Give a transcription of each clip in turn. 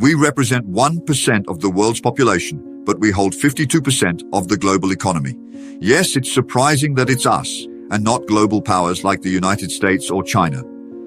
We represent 1% of the world's population, but we hold 52% of the global economy. Yes, it's surprising that it's us, and not global powers like the United States or China.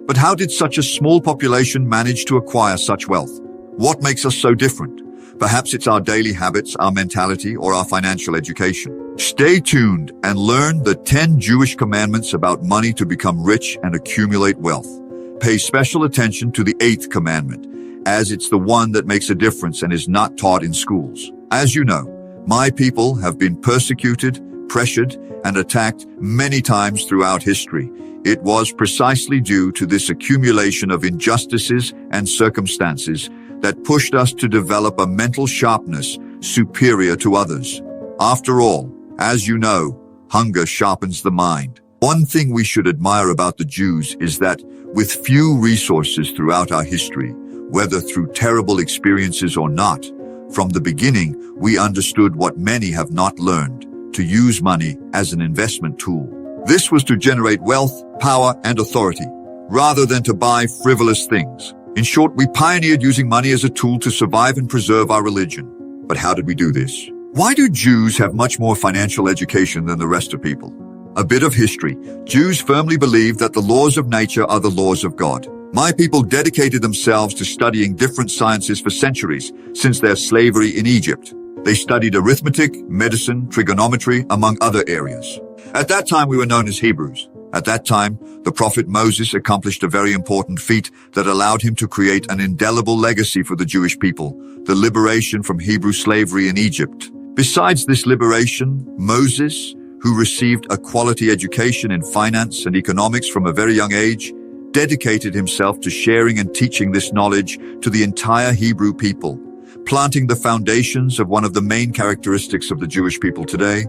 But how did such a small population manage to acquire such wealth? What makes us so different? Perhaps it's our daily habits, our mentality, or our financial education. Stay tuned and learn the 10 Jewish commandments about money to become rich and accumulate wealth. Pay special attention to the 8th commandment, as it's the one that makes a difference and is not taught in schools. As you know, my people have been persecuted, pressured, and attacked many times throughout history. It was precisely due to this accumulation of injustices and circumstances that pushed us to develop a mental sharpness superior to others. After all, as you know, hunger sharpens the mind. One thing we should admire about the Jews is that, with few resources throughout our history, whether through terrible experiences or not, from the beginning we understood what many have not learned: to use money as an investment tool. This was to generate wealth, power, and authority, rather than to buy frivolous things. In short, we pioneered using money as a tool to survive and preserve our religion. But how did we do this? Why do Jews have much more financial education than the rest of people? A bit of history. Jews firmly believe that the laws of nature are the laws of God. My people dedicated themselves to studying different sciences for centuries, since their slavery in Egypt. They studied arithmetic, medicine, trigonometry, among other areas. At that time, we were known as Hebrews. At that time, the prophet Moses accomplished a very important feat that allowed him to create an indelible legacy for the Jewish people: the liberation from Hebrew slavery in Egypt. Besides this liberation, Moses, who received a quality education in finance and economics from a very young age, dedicated himself to sharing and teaching this knowledge to the entire Hebrew people, planting the foundations of one of the main characteristics of the Jewish people today: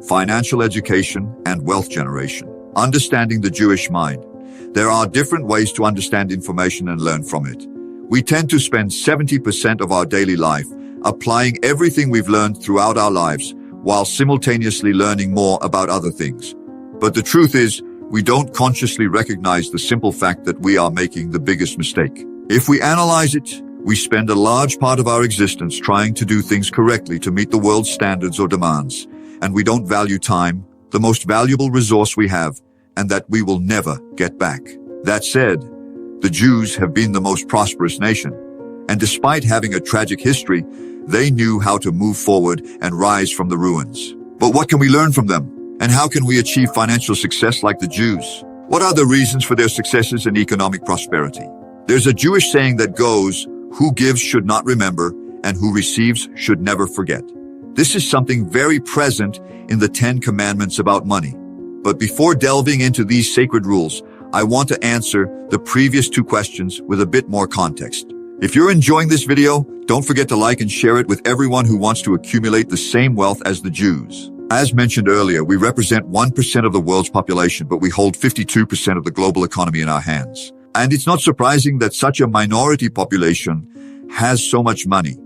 financial education and wealth generation. Understanding the Jewish mind. There are different ways to understand information and learn from it. We tend to spend 70% of our daily life applying everything we've learned throughout our lives, while simultaneously learning more about other things. But the truth is, we don't consciously recognize the simple fact that we are making the biggest mistake. If we analyze it, we spend a large part of our existence trying to do things correctly to meet the world's standards or demands, and we don't value time, the most valuable resource we have, and that we will never get back. That said, the Jews have been the most prosperous nation, and despite having a tragic history, they knew how to move forward and rise from the ruins. But what can we learn from them? And how can we achieve financial success like the Jews? What are the reasons for their successes and economic prosperity? There's a Jewish saying that goes, "Who gives should not remember, and who receives should never forget." This is something very present in the 10 commandments about money. But before delving into these sacred rules, I want to answer the previous 2 questions with a bit more context. If you're enjoying this video, don't forget to like and share it with everyone who wants to accumulate the same wealth as the Jews. As mentioned earlier, we represent 1% of the world's population, but we hold 52% of the global economy in our hands. And it's not surprising that such a minority population has so much money,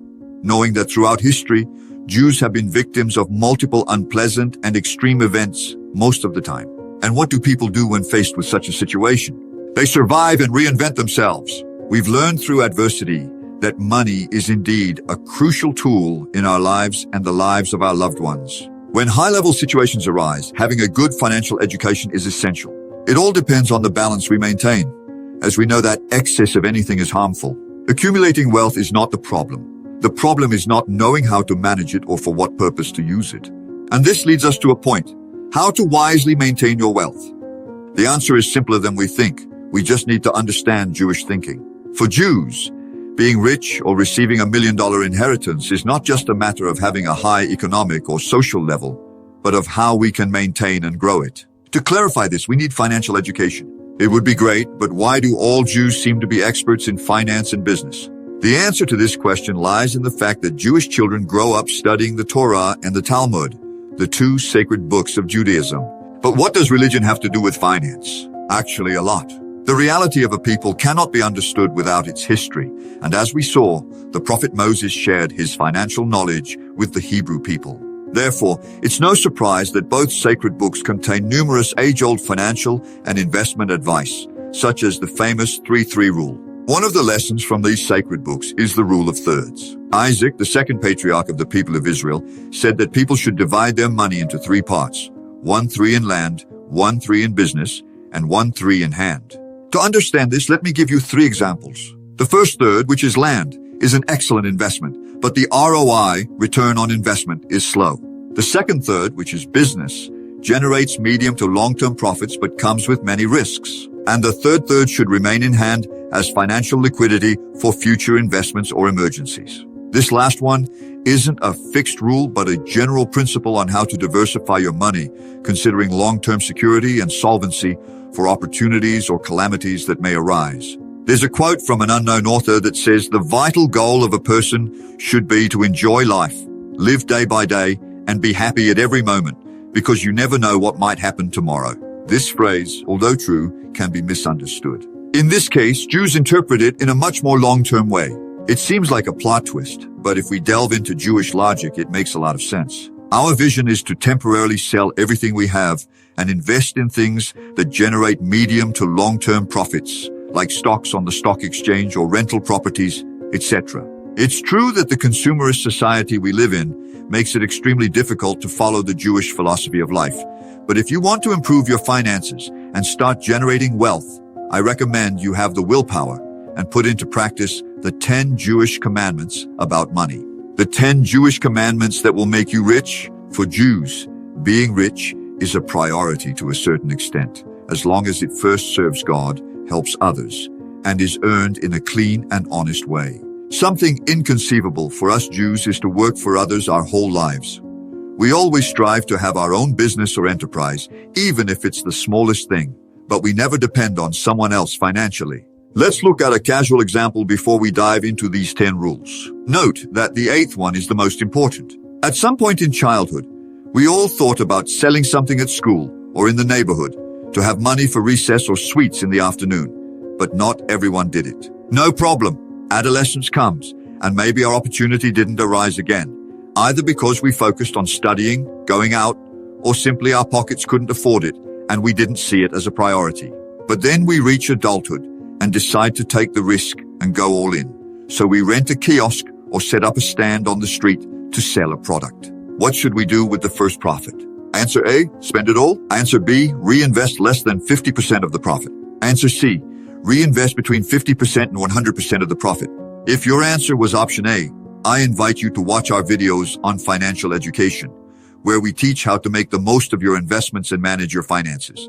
knowing that throughout history, Jews have been victims of multiple unpleasant and extreme events most of the time. And what do people do when faced with such a situation? They survive and reinvent themselves. We've learned through adversity that money is indeed a crucial tool in our lives and the lives of our loved ones. When high-level situations arise, having a good financial education is essential. It all depends on the balance we maintain, as we know that excess of anything is harmful. Accumulating wealth is not the problem. The problem is not knowing how to manage it or for what purpose to use it. And this leads us to a point: how to wisely maintain your wealth. The answer is simpler than we think. We just need to understand Jewish thinking. For Jews, being rich or receiving $1 million inheritance is not just a matter of having a high economic or social level, but of how we can maintain and grow it. To clarify this, we need financial education. It would be great, but why do all Jews seem to be experts in finance and business? The answer to this question lies in the fact that Jewish children grow up studying the Torah and the Talmud, the 2 sacred books of Judaism. But what does religion have to do with finance? Actually, a lot. The reality of a people cannot be understood without its history, and as we saw, the prophet Moses shared his financial knowledge with the Hebrew people. Therefore, it's no surprise that both sacred books contain numerous age-old financial and investment advice, such as the famous 3-3 rule. One of the lessons from these sacred books is the rule of thirds. Isaac, the second patriarch of the people of Israel, said that people should divide their money into three parts: 1/3 in land, 1/3 in business, and 1/3 in hand. To understand this, let me give you three examples. The first third, which is land, is an excellent investment, but the ROI, return on investment, is slow. The second third, which is business, generates medium to long-term profits but comes with many risks. And the third third should remain in hand as financial liquidity for future investments or emergencies. This last one isn't a fixed rule but a general principle on how to diversify your money, considering long-term security and solvency for opportunities or calamities that may arise. There's a quote from an unknown author that says the vital goal of a person should be to enjoy life, live day by day, and be happy at every moment, because you never know what might happen tomorrow. This phrase, although true, can be misunderstood. In this case, Jews interpret it in a much more long-term way. It seems like a plot twist, but if we delve into Jewish logic, it makes a lot of sense. Our vision is to temporarily sell everything we have and invest in things that generate medium to long-term profits, like stocks on the stock exchange or rental properties, etc. It's true that the consumerist society we live in makes it extremely difficult to follow the Jewish philosophy of life. But if you want to improve your finances and start generating wealth, I recommend you have the willpower and put into practice the 10 Jewish commandments about money. The 10 Jewish commandments that will make you rich. For Jews, being rich is a priority to a certain extent, as long as it first serves God, helps others, and is earned in a clean and honest way. Something inconceivable for us Jews is to work for others our whole lives. We always strive to have our own business or enterprise, even if it's the smallest thing, but we never depend on someone else financially. Let's look at a casual example before we dive into these 10 rules. Note that the 8th one is the most important. At some point in childhood, we all thought about selling something at school or in the neighborhood to have money for recess or sweets in the afternoon, but not everyone did it. No problem. Adolescence comes, and maybe our opportunity didn't arise again, either because we focused on studying, going out, or simply our pockets couldn't afford it, and we didn't see it as a priority. But then we reach adulthood and decide to take the risk and go all in. So we rent a kiosk or set up a stand on the street to sell a product. What should we do with the first profit? Answer A, spend it all. Answer B, reinvest less than 50% of the profit. Answer C, reinvest between 50% and 100% of the profit. If your answer was option A, I invite you to watch our videos on financial education, where we teach how to make the most of your investments and manage your finances.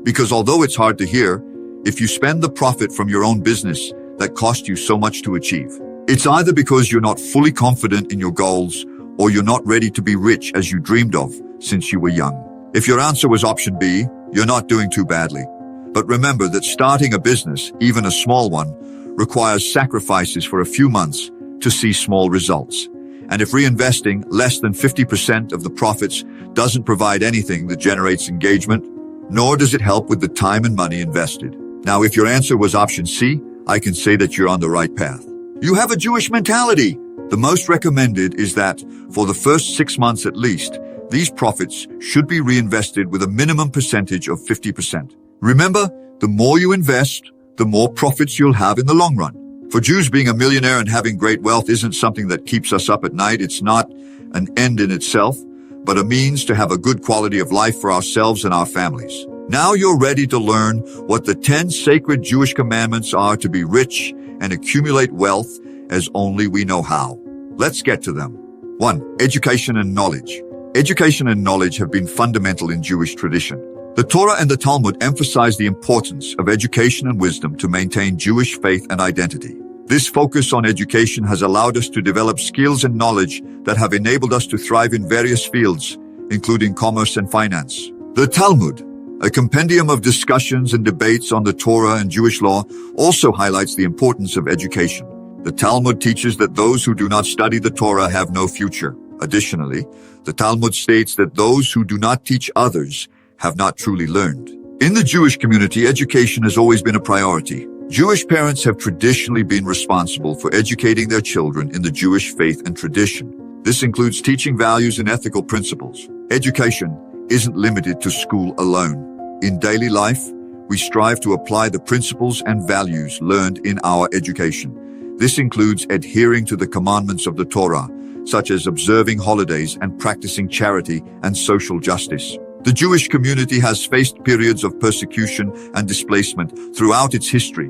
Because although it's hard to hear, if you spend the profit from your own business that cost you so much to achieve, it's either because you're not fully confident in your goals or you're not ready to be rich as you dreamed of since you were young. If your answer was option B, you're not doing too badly. But remember that starting a business, even a small one, requires sacrifices for a few months to see small results. And if reinvesting less than 50% of the profits doesn't provide anything that generates engagement, nor does it help with the time and money invested. Now, if your answer was option C, I can say that you're on the right path. You have a Jewish mentality. The most recommended is that, for the first 6 months at least, these profits should be reinvested with a minimum percentage of 50%. Remember, the more you invest, the more profits you'll have in the long run. For Jews, being a millionaire and having great wealth isn't something that keeps us up at night. It's not an end in itself, but a means to have a good quality of life for ourselves and our families. Now you're ready to learn what the 10 sacred Jewish commandments are to be rich and accumulate wealth as only we know how. Let's get to them. 1. Education and knowledge. Education and knowledge have been fundamental in Jewish tradition. The Torah and the Talmud emphasize the importance of education and wisdom to maintain Jewish faith and identity. This focus on education has allowed us to develop skills and knowledge that have enabled us to thrive in various fields, including commerce and finance. The Talmud, a compendium of discussions and debates on the Torah and Jewish law, also highlights the importance of education. The Talmud teaches that those who do not study the Torah have no future. Additionally, the Talmud states that those who do not teach others have not truly learned. In the Jewish community, education has always been a priority. Jewish parents have traditionally been responsible for educating their children in the Jewish faith and tradition. This includes teaching values and ethical principles. Education isn't limited to school alone. In daily life, we strive to apply the principles and values learned in our education. This includes adhering to the commandments of the Torah, such as observing holidays and practicing charity and social justice. The Jewish community has faced periods of persecution and displacement throughout its history.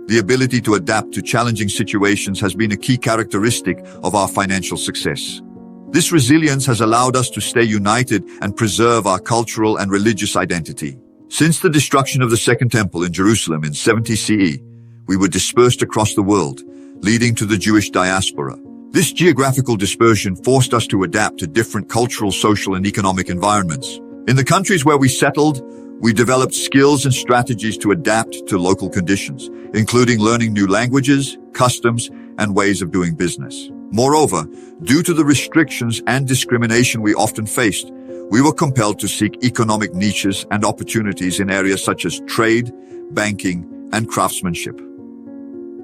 The ability to adapt to challenging situations has been a key characteristic of our financial success. This resilience has allowed us to stay united and preserve our cultural and religious identity. Since the destruction of the Second Temple in Jerusalem in 70 CE, we were dispersed across the world, leading to the Jewish diaspora. This geographical dispersion forced us to adapt to different cultural, social, and economic environments. In the countries where we settled, we developed skills and strategies to adapt to local conditions, including learning new languages, customs, and ways of doing business. Moreover, due to the restrictions and discrimination we often faced, we were compelled to seek economic niches and opportunities in areas such as trade, banking, and craftsmanship.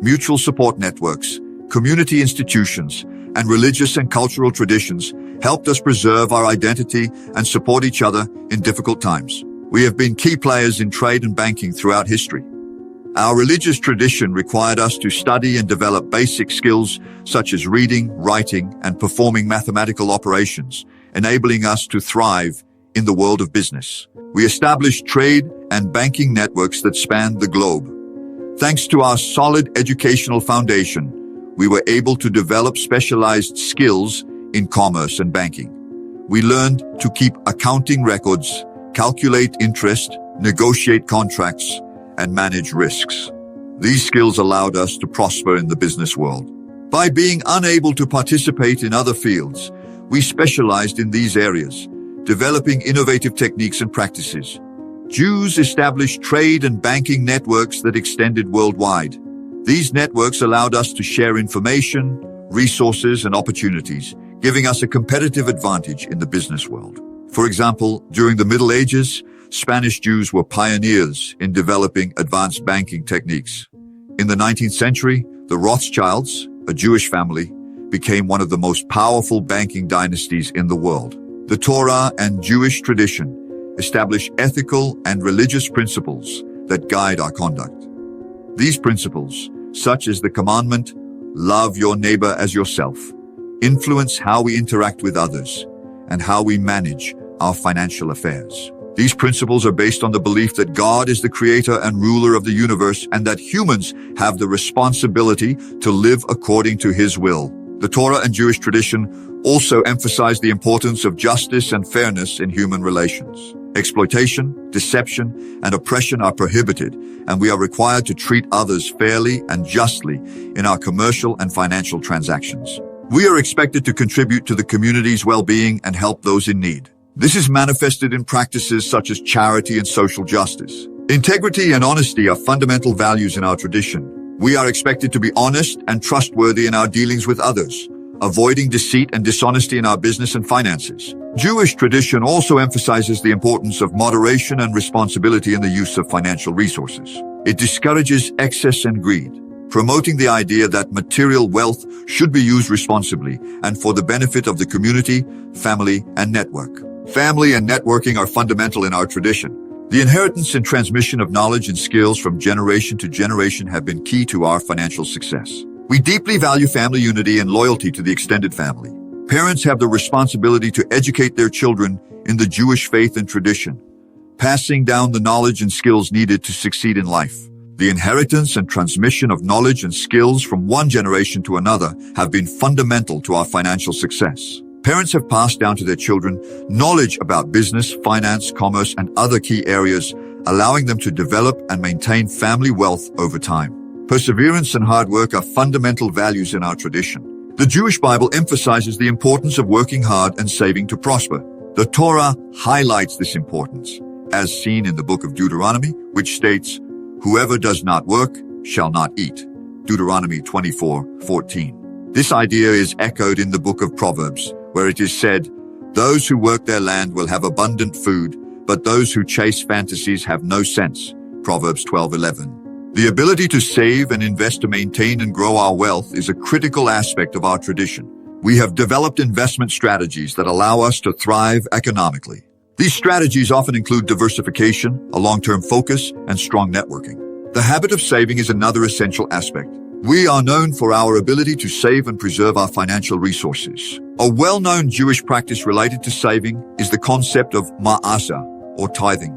Mutual support networks, community institutions, and religious and cultural traditions helped us preserve our identity and support each other in difficult times. We have been key players in trade and banking throughout history. Our religious tradition required us to study and develop basic skills such as reading, writing, and performing mathematical operations, enabling us to thrive in the world of business. We established trade and banking networks that spanned the globe. Thanks to our solid educational foundation, we were able to develop specialized skills in commerce and banking. We learned to keep accounting records, calculate interest, negotiate contracts, and manage risks. These skills allowed us to prosper in the business world. By being unable to participate in other fields, we specialized in these areas, developing innovative techniques and practices. Jews established trade and banking networks that extended worldwide. These networks allowed us to share information, resources, and opportunities, giving us a competitive advantage in the business world. For example, during the Middle Ages, Spanish Jews were pioneers in developing advanced banking techniques. In the 19th century, the Rothschilds, a Jewish family, became one of the most powerful banking dynasties in the world. The Torah and Jewish tradition establish ethical and religious principles that guide our conduct. These principles, such as the commandment, "Love your neighbor as yourself," influence how we interact with others and how we manage our financial affairs. These principles are based on the belief that God is the creator and ruler of the universe and that humans have the responsibility to live according to his will. The Torah and Jewish tradition also emphasize the importance of justice and fairness in human relations. Exploitation, deception, and oppression are prohibited, and we are required to treat others fairly and justly in our commercial and financial transactions. We are expected to contribute to the community's well-being and help those in need. This is manifested in practices such as charity and social justice. Integrity and honesty are fundamental values in our tradition. We are expected to be honest and trustworthy in our dealings with others, avoiding deceit and dishonesty in our business and finances. Jewish tradition also emphasizes the importance of moderation and responsibility in the use of financial resources. It discourages excess and greed, promoting the idea that material wealth should be used responsibly and for the benefit of the community, family, and network. Family and networking are fundamental in our tradition. The inheritance and transmission of knowledge and skills from generation to generation have been key to our financial success. We deeply value family unity and loyalty to the extended family. Parents have the responsibility to educate their children in the Jewish faith and tradition, passing down the knowledge and skills needed to succeed in life. The inheritance and transmission of knowledge and skills from one generation to another have been fundamental to our financial success. Parents have passed down to their children knowledge about business, finance, commerce, and other key areas, allowing them to develop and maintain family wealth over time. Perseverance and hard work are fundamental values in our tradition. The Jewish Bible emphasizes the importance of working hard and saving to prosper. The Torah highlights this importance, as seen in the book of Deuteronomy, which states, "Whoever does not work shall not eat." Deuteronomy 24:14. This idea is echoed in the book of Proverbs, where it is said, "Those who work their land will have abundant food, but those who chase fantasies have no sense." Proverbs 12:11. The ability to save and invest to maintain and grow our wealth is a critical aspect of our tradition. We have developed investment strategies that allow us to thrive economically. These strategies often include diversification, a long-term focus, and strong networking. The habit of saving is another essential aspect. We are known for our ability to save and preserve our financial resources. A well-known Jewish practice related to saving is the concept of ma'aser, or tithing.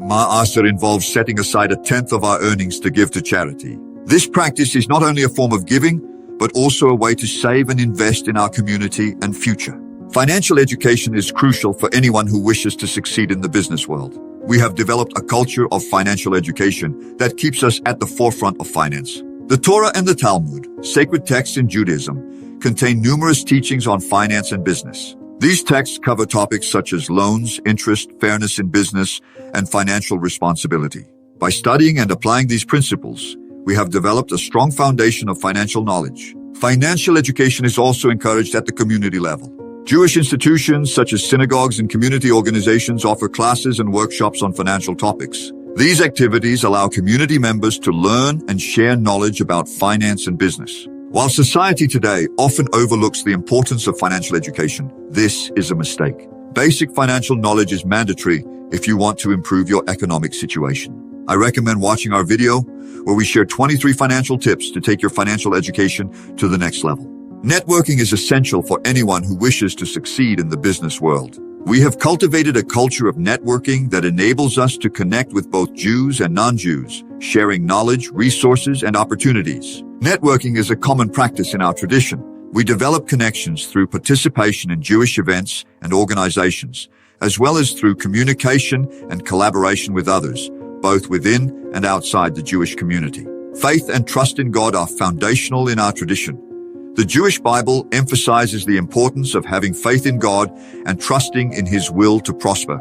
Ma'aser involves setting aside a tenth of our earnings to give to charity. This practice is not only a form of giving, but also a way to save and invest in our community and future. Financial education is crucial for anyone who wishes to succeed in the business world. We have developed a culture of financial education that keeps us at the forefront of finance. The Torah and the Talmud, sacred texts in Judaism, contain numerous teachings on finance and business. These texts cover topics such as loans, interest, fairness in business, and financial responsibility. By studying and applying these principles, we have developed a strong foundation of financial knowledge. Financial education is also encouraged at the community level. Jewish institutions such as synagogues and community organizations offer classes and workshops on financial topics. These activities allow community members to learn and share knowledge about finance and business. While society today often overlooks the importance of financial education, this is a mistake. Basic financial knowledge is mandatory if you want to improve your economic situation. I recommend watching our video where we share 23 financial tips to take your financial education to the next level. Networking is essential for anyone who wishes to succeed in the business world. We have cultivated a culture of networking that enables us to connect with both Jews and non-Jews, sharing knowledge, resources, and opportunities. Networking is a common practice in our tradition. We develop connections through participation in Jewish events and organizations, as well as through communication and collaboration with others, both within and outside the Jewish community. Faith and trust in God are foundational in our tradition. The Jewish Bible emphasizes the importance of having faith in God and trusting in His will to prosper.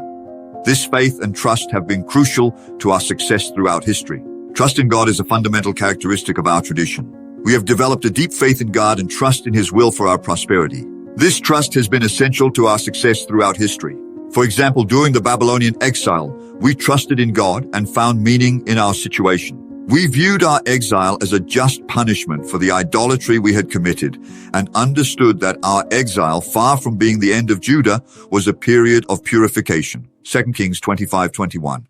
This faith and trust have been crucial to our success throughout history. Trust in God is a fundamental characteristic of our tradition. We have developed a deep faith in God and trust in His will for our prosperity. This trust has been essential to our success throughout history. For example, during the Babylonian exile, we trusted in God and found meaning in our situation. We viewed our exile as a just punishment for the idolatry we had committed and understood that our exile, far from being the end of Judah, was a period of purification. 2 Kings 25:21.